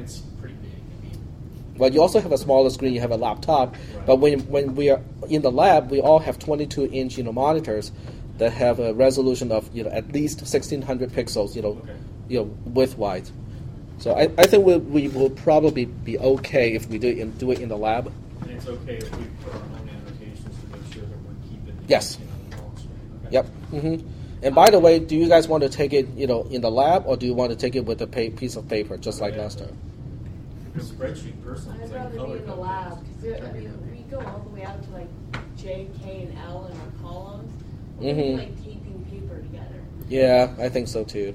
it's pretty big. I mean, well, you also have a smaller screen. You have a laptop, right. But when we are in the lab, we all have 22-inch monitors that have a resolution of at least 1600 pixels. Okay. Width wide. So I think we will probably be okay if we do it in the lab. And it's okay if we put our own annotations to make sure that we're keeping Yes. the columns straight. Okay. Yep. Mm-hmm. And by the way, do you guys want to take it in the lab, or do you want to take it with a piece of paper just like last time? The spreadsheet personally. I'd because I can rather color be in the code lab things. because we go all the way out to like J, K, and L in our columns. We're Mm-hmm. like taping paper together. Yeah, I think so too.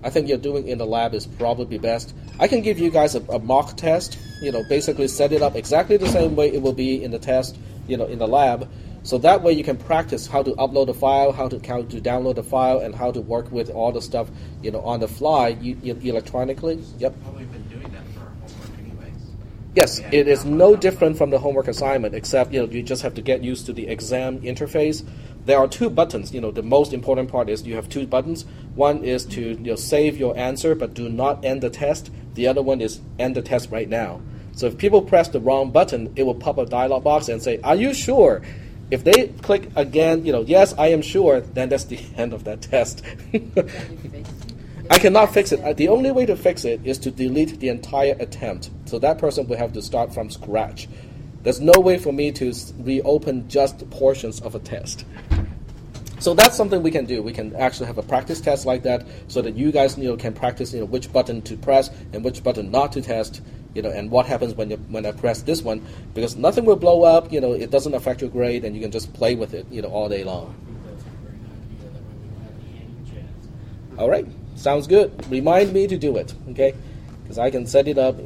I think you're doing in the lab is probably best. I can give you guys a mock test. Basically set it up exactly the same way it will be in the test. In the lab. So that way you can practice how to upload a file, how to download a file, and how to work with all the stuff on the fly electronically. Yep. Well, we've been doing that for our homework anyways. Yes, Yeah, it is yeah. no different from the homework assignment, except you just have to get used to the exam interface. There are two buttons. The most important part is you have two buttons. One is to save your answer, but do not end the test. The other one is end the test right now. So if people press the wrong button, it will pop a dialog box and say, "Are you sure?" If they click again, yes, I am sure, then that's the end of that test. I cannot fix it. The only way to fix it is to delete the entire attempt. So that person will have to start from scratch. There's no way for me to reopen just portions of a test. So that's something we can do. We can actually have a practice test like that so that you guys can practice which button to press and which button not to test. And what happens when I press this one, because nothing will blow up, it doesn't affect your grade, and you can just play with it, all day long. I think that's a great idea. That way we don't have any hanging chats. All right, sounds good. Remind me to do it, okay? Because I can set it up,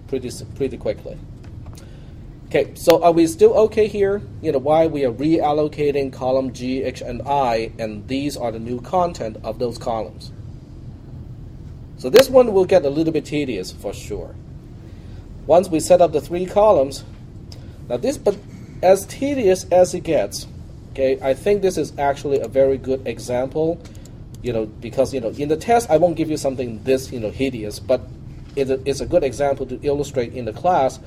pretty quickly. Okay, so are we still okay here? Why we are reallocating column G, H, and I, and these are the new content of those columns. So this one will get a little bit tedious for sure. Once we set up the three columns, but as tedious as it gets, okay, I think this is actually a very good example, because in the test I won't give you something this hideous, but it's a good example to illustrate in the class,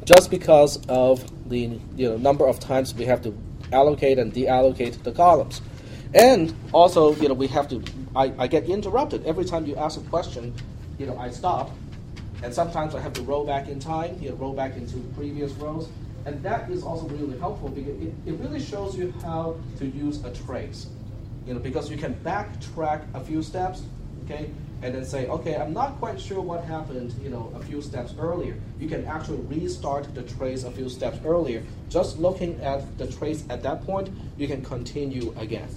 just because of the number of times we have to allocate and deallocate the columns, and also we have to. I get interrupted every time you ask a question. I stop. And sometimes I have to roll back in time, roll back into previous rows. And that is also really helpful because it really shows you how to use a trace. Because you can backtrack a few steps, okay, and then say, okay, I'm not quite sure what happened, a few steps earlier. You can actually restart the trace a few steps earlier. Just looking at the trace at that point, you can continue again.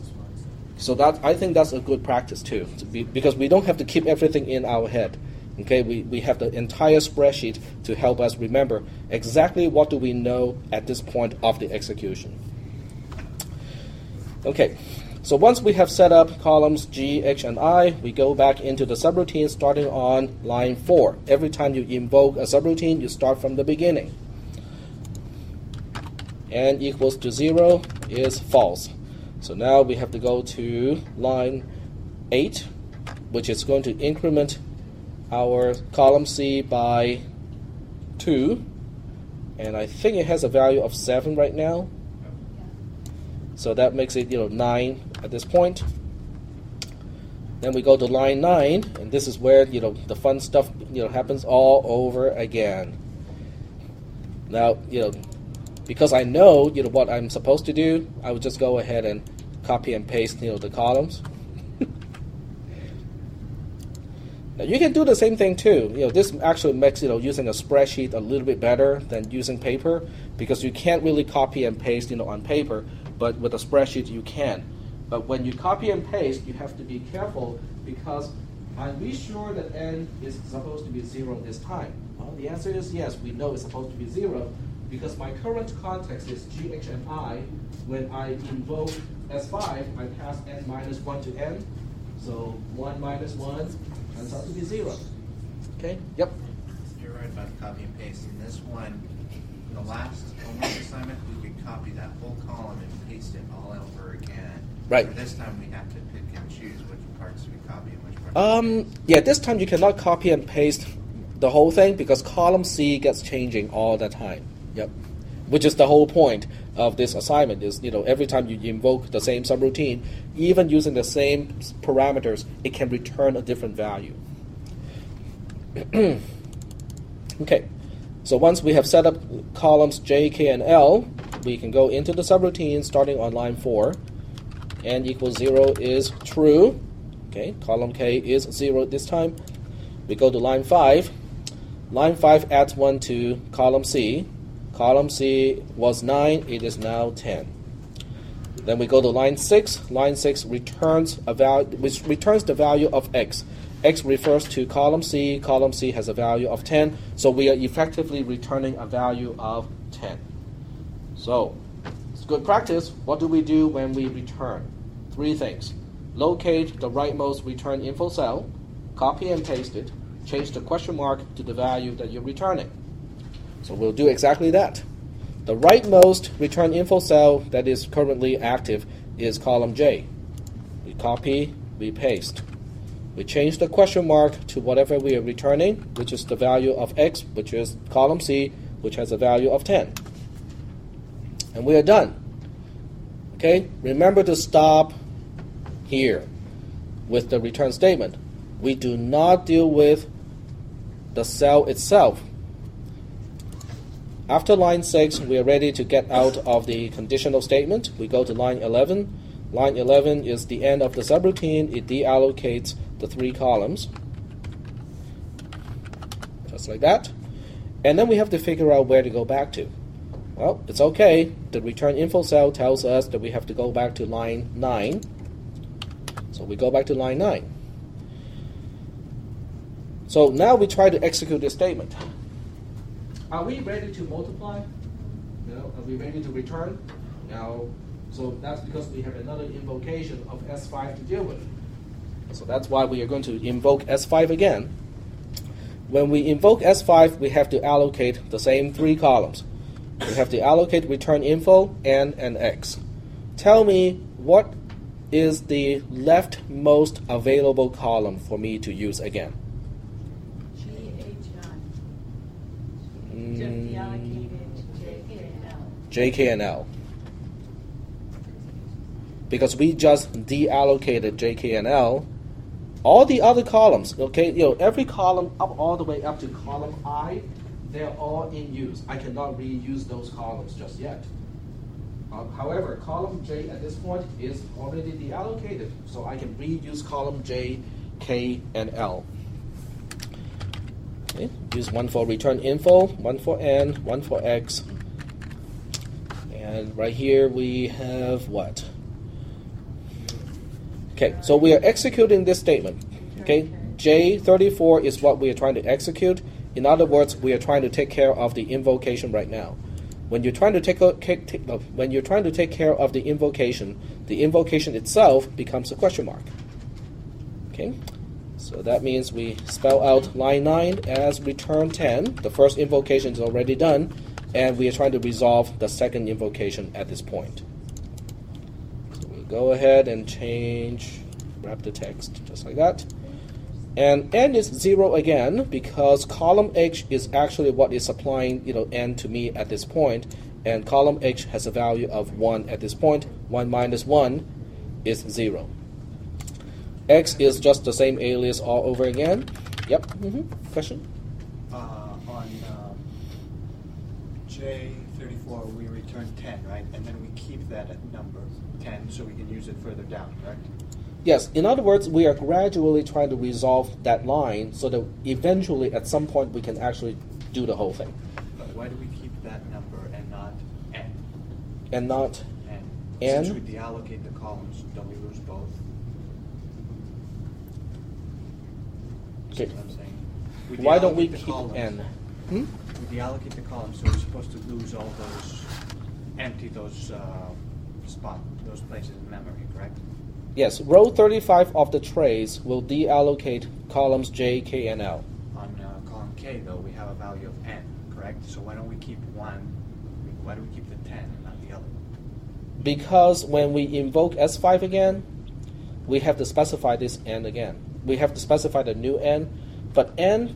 So I think that's a good practice too, because we don't have to keep everything in our head. Okay, we have the entire spreadsheet to help us remember exactly what do we know at this point of the execution. Okay, so once we have set up columns G, H, and I, we go back into the subroutine starting on line 4. Every time you invoke a subroutine, you start from the beginning. N equals to 0 is false. So now we have to go to line 8, which is going to increment our column C by 2, and I think it has a value of 7 right now. So that makes it 9 at this point. Then we go to line 9, and this is where the fun stuff happens all over again. Now because I know what I'm supposed to do, I would just go ahead and copy and paste the columns. Now you can do the same thing too. This actually makes using a spreadsheet a little bit better than using paper, because you can't really copy and paste on paper, but with a spreadsheet you can. But when you copy and paste, you have to be careful, because are we sure that n is supposed to be 0 this time? Well, the answer is yes. We know it's supposed to be 0 because my current context is G, H, and I. When I invoke S5, I pass n minus 1 to n. So 1 minus 1 turns out to be 0. Okay? Yep. You're right about copy and paste. In this one, in the last homework assignment, we could copy that whole column and paste it all over again. Right. For this time, we have to pick and choose which parts we copy and which parts we paste. Yeah, this time you cannot copy and paste the whole thing because column C gets changing all the time. Yep. Which is the whole point of this assignment is, every time you invoke the same subroutine, even using the same parameters, it can return a different value. Okay, so once we have set up columns J, K, and L, we can go into the subroutine starting on line 4. N equals 0 is true. Okay, column K is 0 this time. We go to line 5. Line 5 adds 1 to column C. Column C was 9, it is now 10. Then we go to line 6. Line 6 returns a value, which returns the value of x. X refers to column C. Column C has a value of 10, so we are effectively returning a value of 10. So, it's good practice. What do we do when we return? 3 things. Locate the rightmost return info cell, copy and paste it, change the question mark to the value that you're returning. So we'll do exactly that. The rightmost return info cell that is currently active is column J. We copy, we paste. We change the question mark to whatever we are returning, which is the value of x, which is column C, which has a value of 10. And we are done. Okay, remember to stop here with the return statement. We do not deal with the cell itself. After line 6, we are ready to get out of the conditional statement. We go to line 11. Line 11 is the end of the subroutine. It deallocates the 3 columns. Just like that. And then we have to figure out where to go back to. Well, it's okay. The return info cell tells us that we have to go back to line 9. So we go back to line 9. So now we try to execute this statement. Are we ready to multiply? No. Are we ready to return? No. So that's because we have another invocation of S5 to deal with. So that's why we are going to invoke S5 again. When we invoke S5, we have to allocate the same 3 columns. We have to allocate return info, N, and X. Tell me what is the leftmost available column for me to use again. Just deallocated J, K, and L. J, K, and L. Because we just deallocated J, K, and L. All the other columns, okay, every column up all the way up to column I, they're all in use. I cannot reuse those columns just yet. However, column J at this point is already deallocated, so I can reuse column J, K, and L. Okay. Use 1 for return info, 1 for N, 1 for X. And right here we have what? Okay, so we are executing this statement. Okay, J34 is what we are trying to execute. In other words, we are trying to take care of the invocation right now. When you're trying to take care of the invocation itself becomes a question mark. Okay, so that means we spell out line 9 as return 10. The first invocation is already done, and we are trying to resolve the second invocation at this point. So we'll go ahead and wrap the text just like that. And N is 0 again because column H is actually what is supplying N to me at this point, and column H has a value of 1 at this point. 1 minus 1 is 0. X is just the same alias all over again. Yep. Question? On J34, we return 10, right? And then we keep that at number 10 so we can use it further down, correct? Yes. In other words, we are gradually trying to resolve that line so that eventually at some point we can actually do the whole thing. But why do we keep that number and not N? And not N? N? Since we deallocate the columns, don't we lose both? Okay. That's what I'm saying. Why don't we deallocate the keep columns. N? We deallocate the columns, so we're supposed to lose all those, empty those those places in memory, correct? Yes, row 35 of the trays will deallocate columns J, K, and L. On column K, though, we have a value of N, correct? So why don't we keep 1? Why do we keep the 10 and not the other one? because when we invoke S5 again, we have to specify this n again. We have to specify the new n, but n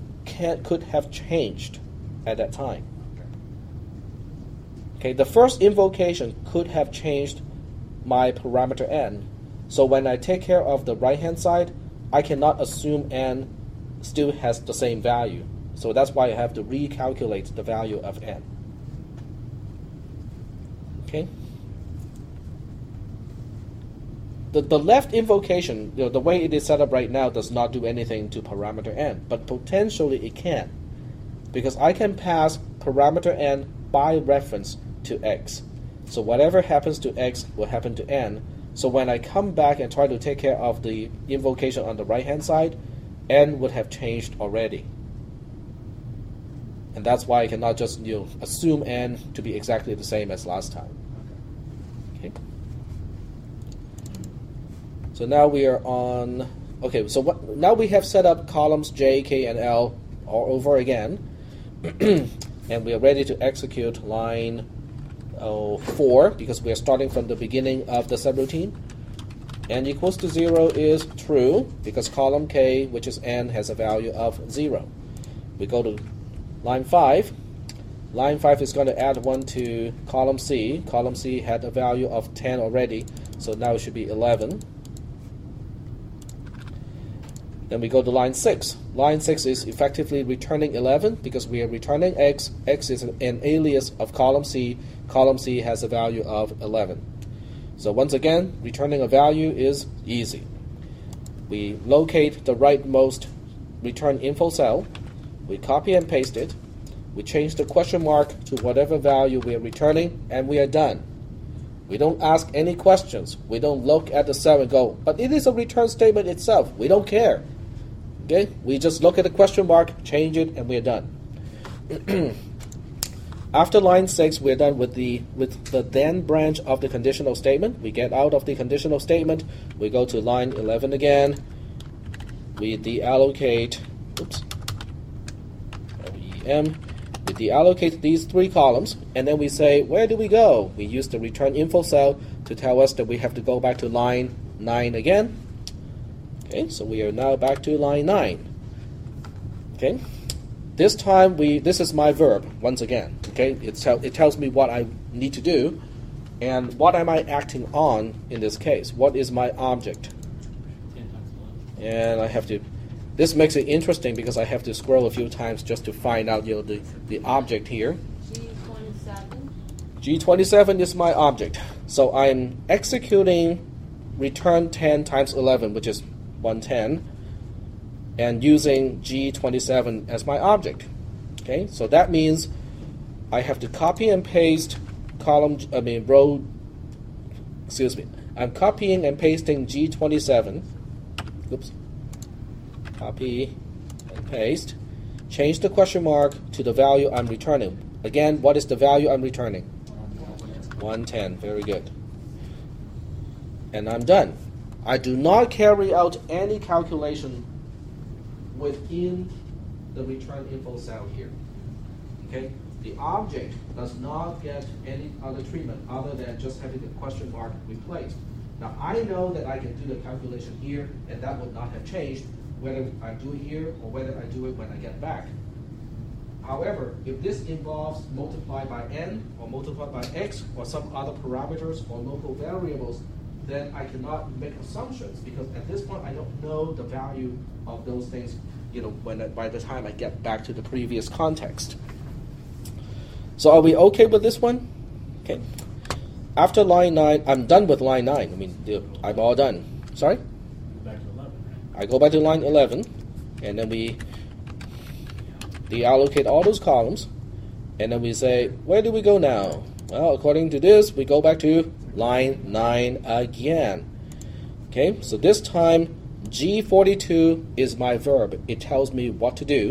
could have changed at that time. Okay, the first invocation could have changed my parameter n. So when I take care of the right-hand side, I cannot assume n still has the same value. So that's why I have to recalculate the value of n. Okay. The left invocation, the way it is set up right now, does not do anything to parameter n, but potentially it can, because I can pass parameter n by reference to x. So whatever happens to x will happen to n. So when I come back and try to take care of the invocation on the right-hand side, n would have changed already. And that's why I cannot just assume n to be exactly the same as last time. Okay. So now we are on. Okay. So now we have set up columns j, k, and l all over again, and we are ready to execute line 4 because we are starting from the beginning of the subroutine. N equals to 0 is true because column k, which is n, has a value of 0. We go to line 5. Line 5 is going to add 1 to column C. Column C had a value of 10 already, so now it should be 11. Then we go to line 6. Line 6 is effectively returning 11 because we are returning x. X is an alias of column C. Column C has a value of 11. So once again, returning a value is easy. We locate the rightmost return info cell. We copy and paste it. We change the question mark to whatever value we are returning, and we are done. We don't ask any questions. We don't look at the cell and go, but it is a return statement itself. We don't care. Okay? We just look at the question mark, change it, and we are done. After line 6, we're done with the then branch of the conditional statement. We get out of the conditional statement. We go to line 11 again. We deallocate. Oops. REM. We deallocate these 3 columns, and then we say, where do we go? We use the return info cell to tell us that we have to go back to line 9 again. Okay, so we are now back to line 9. Okay, this time this is my verb once again. Okay, it tells me what I need to do, and what am I acting on in this case? What is my object? 10 times 11. And I have to. This makes it interesting because I have to scroll a few times just to find out the object here. G27. G27 is my object. So I'm executing return 10 times 11, which is 110, and using G27 as my object. Okay, so that means I have to copy and paste row. Excuse me. I'm copying and pasting G27. Oops. Copy and paste. Change the question mark to the value I'm returning. Again, what is the value I'm returning? 110. Very good. And I'm done. I do not carry out any calculation within the return info cell here. Okay? The object does not get any other treatment other than just having the question mark replaced. Now, I know that I can do the calculation here, and that would not have changed whether I do it here or whether I do it when I get back. However, if this involves multiply by n or multiply by x or some other parameters or local variables, then I cannot make assumptions because at this point I don't know the value of those things, by the time I get back to the previous context. So are we okay with this one? Okay. After line 9, I'm done with line 9. I mean, I'm all done. Sorry? Back to 11, right? I go back to line 11, and then we deallocate all those columns, and then we say, where do we go now? Well, according to this, we go back to line 9 again. Okay, so this time G42 is my verb. It tells me what to do.